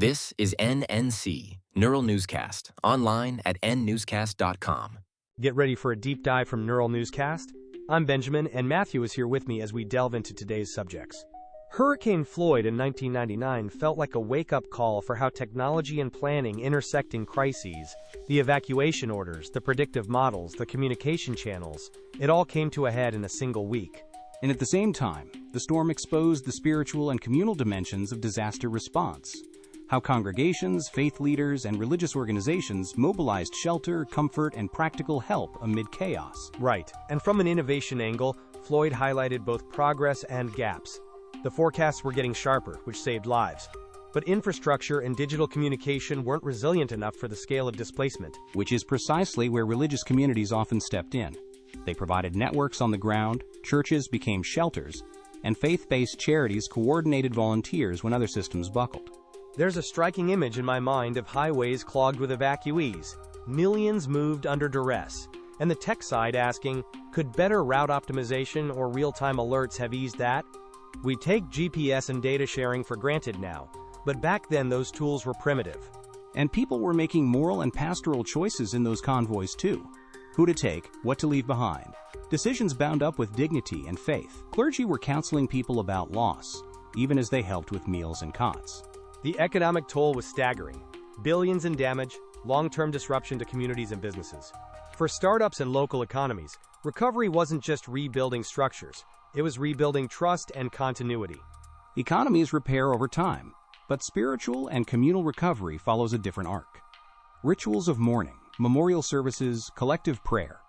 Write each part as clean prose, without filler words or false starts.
This is NNC, Neural Newscast, online at nnewscast.com. Get ready for a deep dive from Neural Newscast. I'm Benjamin, and Matthew is here with me as we delve into today's subjects. Hurricane Floyd in 1999 felt like a wake-up call for how technology and planning intersect in crises. The evacuation orders, the predictive models, the communication channels, it all came to a head in a single week. And at the same time, the storm exposed the spiritual and communal dimensions of disaster response. How congregations, faith leaders, and religious organizations mobilized shelter, comfort, and practical help amid chaos. Right, and from an innovation angle, Floyd highlighted both progress and gaps. The forecasts were getting sharper, which saved lives. But infrastructure and digital communication weren't resilient enough for the scale of displacement. Which is precisely where religious communities often stepped in. They provided networks on the ground, churches became shelters, and faith-based charities coordinated volunteers when other systems buckled. There's a striking image in my mind of highways clogged with evacuees. Millions moved under duress. And the tech side asking, could better route optimization or real-time alerts have eased that? We take GPS and data sharing for granted now, but back then those tools were primitive. And people were making moral and pastoral choices in those convoys too. Who to take, what to leave behind. Decisions bound up with dignity and faith. Clergy were counseling people about loss, even as they helped with meals and cots. The economic toll was staggering. Billions in damage, long-term disruption to communities and businesses. For startups and local economies, recovery wasn't just rebuilding structures. It was rebuilding trust and continuity. Economies repair over time, but spiritual and communal recovery follows a different arc. Rituals of mourning, memorial services, collective prayer.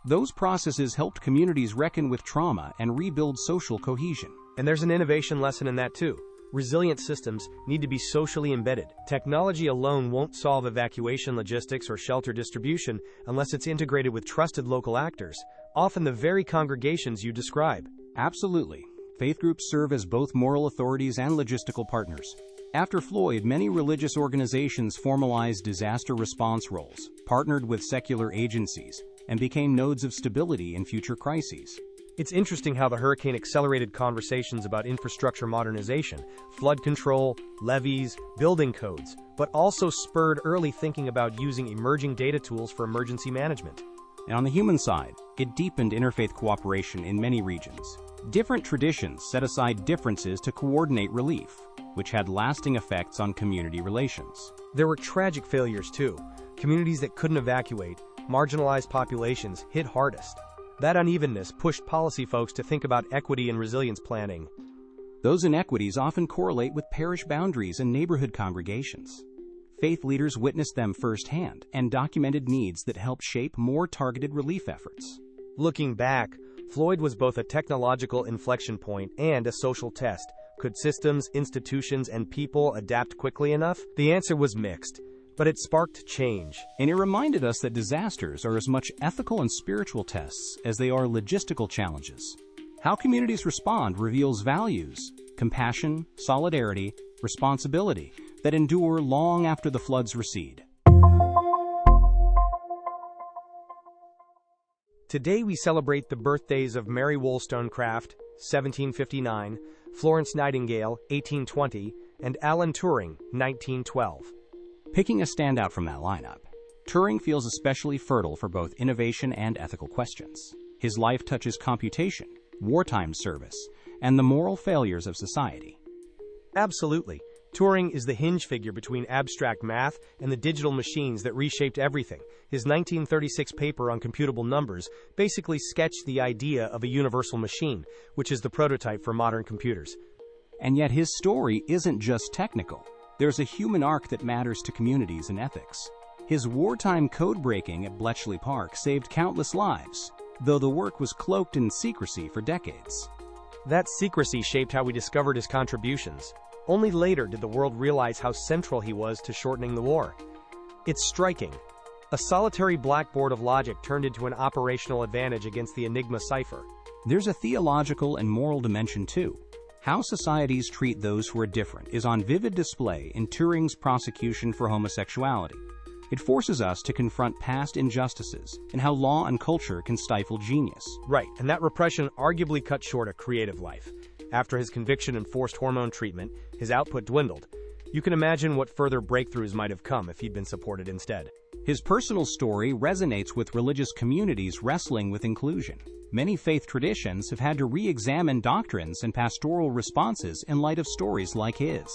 Those processes helped communities reckon with trauma and rebuild social cohesion. And there's an innovation lesson in that too. Resilient systems need to be socially embedded. Technology alone won't solve evacuation logistics or shelter distribution unless it's integrated with trusted local actors, often the very congregations you describe. Absolutely. Faith groups serve as both moral authorities and logistical partners. After Floyd, many religious organizations formalized disaster response roles, partnered with secular agencies, and became nodes of stability in future crises. It's interesting how the hurricane accelerated conversations about infrastructure modernization, flood control, levees, building codes, but also spurred early thinking about using emerging data tools for emergency management. And on the human side, it deepened interfaith cooperation in many regions. Different traditions set aside differences to coordinate relief, which had lasting effects on community relations. There were tragic failures too. Communities that couldn't evacuate, marginalized populations hit hardest. That unevenness pushed policy folks to think about equity and resilience planning. Those inequities often correlate with parish boundaries and neighborhood congregations. Faith leaders witnessed them firsthand and documented needs that helped shape more targeted relief efforts. Looking back, Floyd was both a technological inflection point and a social test. Could systems, institutions, and people adapt quickly enough? The answer was mixed. But it sparked change. And it reminded us that disasters are as much ethical and spiritual tests as they are logistical challenges. How communities respond reveals values, compassion, solidarity, responsibility that endure long after the floods recede. Today we celebrate the birthdays of Mary Wollstonecraft, 1759, Florence Nightingale, 1820, and Alan Turing, 1912. Picking a standout from that lineup, Turing feels especially fertile for both innovation and ethical questions. His life touches computation, wartime service, and the moral failures of society. Absolutely. Turing is the hinge figure between abstract math and the digital machines that reshaped everything. His 1936 paper on computable numbers basically sketched the idea of a universal machine, which is the prototype for modern computers. And yet his story isn't just technical. There's a human arc that matters to communities and ethics. His wartime codebreaking at Bletchley Park saved countless lives, though the work was cloaked in secrecy for decades. That secrecy shaped how we discovered his contributions. Only later did the world realize how central he was to shortening the war. It's striking. A solitary blackboard of logic turned into an operational advantage against the Enigma cipher. There's a theological and moral dimension too. How societies treat those who are different is on vivid display in Turing's prosecution for homosexuality. It forces us to confront past injustices and how law and culture can stifle genius. Right, and that repression arguably cut short a creative life. After his conviction and forced hormone treatment, his output dwindled. You can imagine what further breakthroughs might have come if he'd been supported instead. His personal story resonates with religious communities wrestling with inclusion. Many faith traditions have had to re-examine doctrines and pastoral responses in light of stories like his.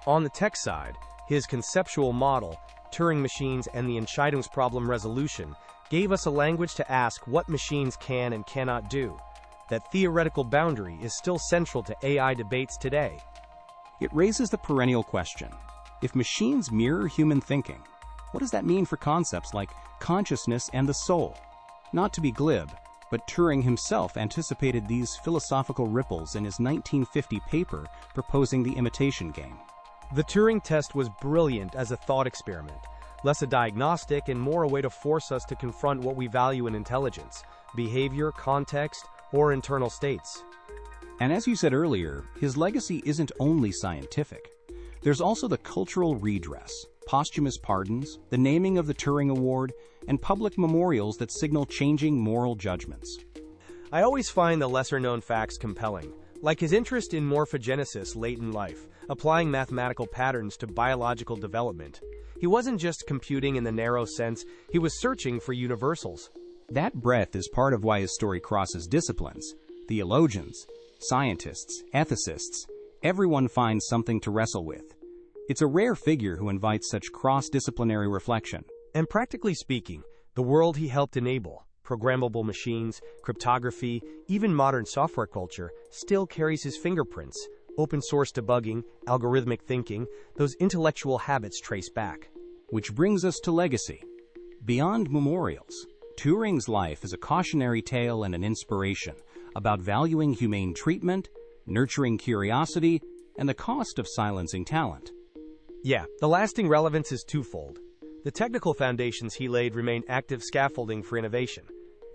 On the tech side, his conceptual model, Turing machines and the Entscheidungsproblem resolution, gave us a language to ask what machines can and cannot do. That theoretical boundary is still central to AI debates today. It raises the perennial question: if machines mirror human thinking, what does that mean for concepts like consciousness and the soul? Not to be glib, but Turing himself anticipated these philosophical ripples in his 1950 paper proposing the imitation game. The Turing test was brilliant as a thought experiment, less a diagnostic and more a way to force us to confront what we value in intelligence: behavior, context, or internal states. And as you said earlier, his legacy isn't only scientific. There's also the cultural redress, posthumous pardons, the naming of the Turing Award, and public memorials that signal changing moral judgments. I always find the lesser-known facts compelling, like his interest in morphogenesis late in life, applying mathematical patterns to biological development. He wasn't just computing in the narrow sense, he was searching for universals. That breadth is part of why his story crosses disciplines. Theologians, scientists, ethicists, everyone finds something to wrestle with. It's a rare figure who invites such cross-disciplinary reflection. And practically speaking, the world he helped enable, programmable machines, cryptography, even modern software culture, still carries his fingerprints. Open source debugging, algorithmic thinking, those intellectual habits trace back. Which brings us to legacy. Beyond memorials, Turing's life is a cautionary tale and an inspiration about valuing humane treatment, nurturing curiosity, and the cost of silencing talent. Yeah, the lasting relevance is twofold. The technical foundations he laid remain active scaffolding for innovation,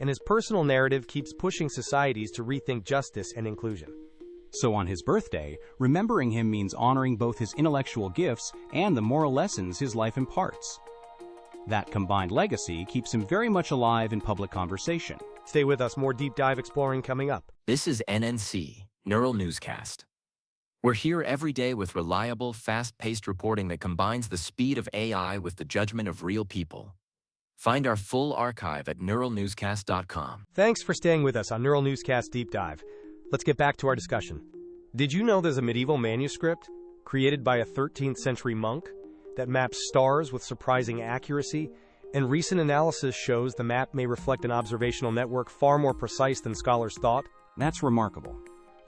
and his personal narrative keeps pushing societies to rethink justice and inclusion. So on his birthday, remembering him means honoring both his intellectual gifts and the moral lessons his life imparts. That combined legacy keeps him very much alive in public conversation. Stay with us, more deep dive exploring coming up. This is NNC, Neural Newscast. We're here every day with reliable, fast-paced reporting that combines the speed of AI with the judgment of real people. Find our full archive at neuralnewscast.com. Thanks for staying with us on Neural Newscast Deep Dive. Let's get back to our discussion. Did you know there's a medieval manuscript created by a 13th century monk that maps stars with surprising accuracy, and recent analysis shows the map may reflect an observational network far more precise than scholars thought? That's remarkable.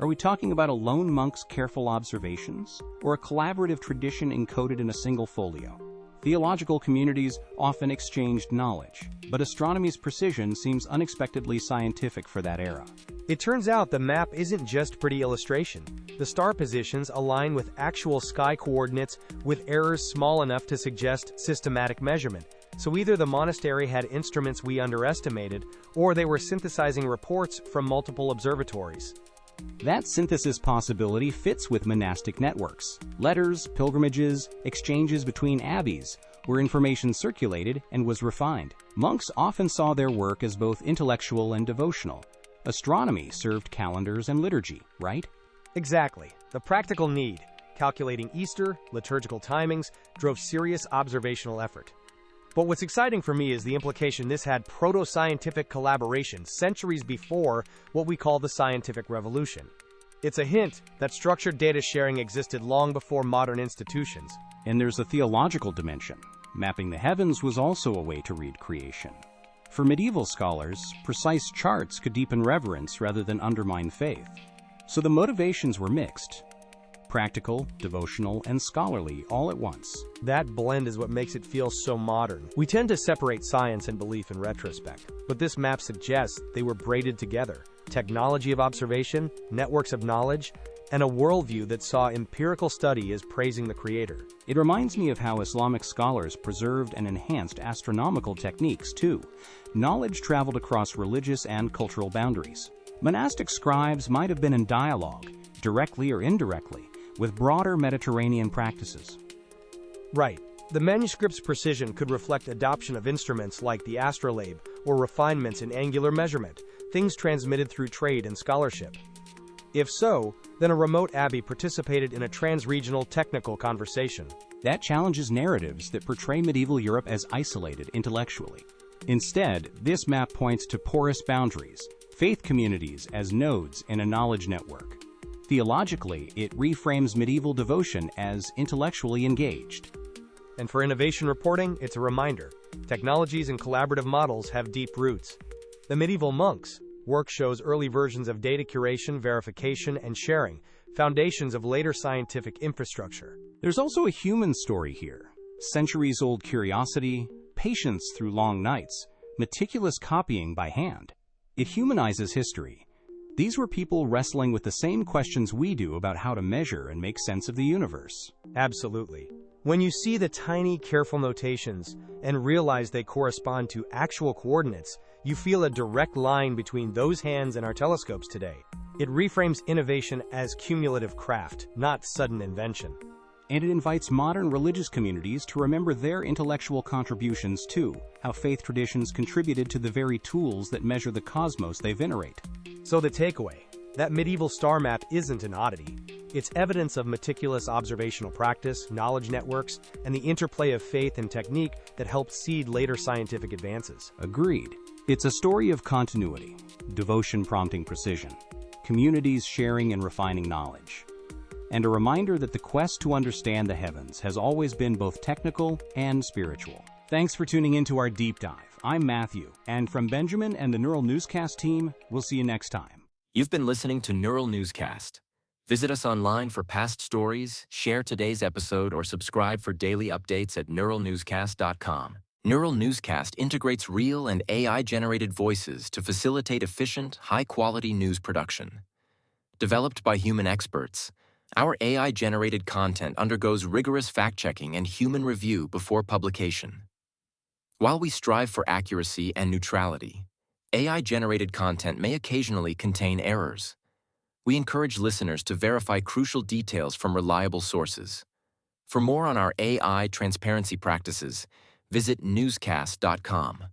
Are we talking about a lone monk's careful observations, or a collaborative tradition encoded in a single folio? Theological communities often exchanged knowledge, but astronomy's precision seems unexpectedly scientific for that era. It turns out the map isn't just pretty illustration. The star positions align with actual sky coordinates with errors small enough to suggest systematic measurement. So either the monastery had instruments we underestimated, or they were synthesizing reports from multiple observatories. That synthesis possibility fits with monastic networks, letters, pilgrimages, exchanges between abbeys, where information circulated and was refined. Monks often saw their work as both intellectual and devotional. Astronomy served calendars and liturgy, right? Exactly. The practical need, calculating Easter, liturgical timings, drove serious observational effort. But what's exciting for me is the implication this had proto-scientific collaboration centuries before what we call the scientific revolution. It's a hint that structured data sharing existed long before modern institutions. And there's a theological dimension. Mapping the heavens was also a way to read creation. For medieval scholars, precise charts could deepen reverence rather than undermine faith. So the motivations were mixed. Practical, devotional, and scholarly all at once. That blend is what makes it feel so modern. We tend to separate science and belief in retrospect, but this map suggests they were braided together. Technology of observation, networks of knowledge, and a worldview that saw empirical study as praising the creator. It reminds me of how Islamic scholars preserved and enhanced astronomical techniques too. Knowledge traveled across religious and cultural boundaries. Monastic scribes might have been in dialogue, directly or indirectly, with broader Mediterranean practices. Right. The manuscript's precision could reflect adoption of instruments like the astrolabe or refinements in angular measurement, things transmitted through trade and scholarship. If so, then a remote abbey participated in a trans-regional technical conversation. That challenges narratives that portray medieval Europe as isolated intellectually. Instead, this map points to porous boundaries, faith communities as nodes in a knowledge network. Theologically, it reframes medieval devotion as intellectually engaged. And for innovation reporting, it's a reminder. Technologies and collaborative models have deep roots. The medieval monks' work shows early versions of data curation, verification, and sharing, foundations of later scientific infrastructure. There's also a human story here. Centuries-old curiosity, patience through long nights, meticulous copying by hand. It humanizes history. These were people wrestling with the same questions we do about how to measure and make sense of the universe. Absolutely. When you see the tiny, careful notations and realize they correspond to actual coordinates, you feel a direct line between those hands and our telescopes today. It reframes innovation as cumulative craft, not sudden invention. And it invites modern religious communities to remember their intellectual contributions too, how faith traditions contributed to the very tools that measure the cosmos they venerate. So the takeaway, that medieval star map isn't an oddity. It's evidence of meticulous observational practice, knowledge networks, and the interplay of faith and technique that helped seed later scientific advances. Agreed. It's a story of continuity, devotion prompting precision, communities sharing and refining knowledge, and a reminder that the quest to understand the heavens has always been both technical and spiritual. Thanks for tuning into our deep dive. I'm Matthew, and from Benjamin and the Neural Newscast team, we'll see you next time. You've been listening to Neural Newscast. Visit us online for past stories, share today's episode, or subscribe for daily updates at neuralnewscast.com. Neural Newscast integrates real and AI-generated voices to facilitate efficient, high-quality news production. Developed by human experts, our AI-generated content undergoes rigorous fact-checking and human review before publication. While we strive for accuracy and neutrality, AI-generated content may occasionally contain errors. We encourage listeners to verify crucial details from reliable sources. For more on our AI transparency practices, visit newscast.com.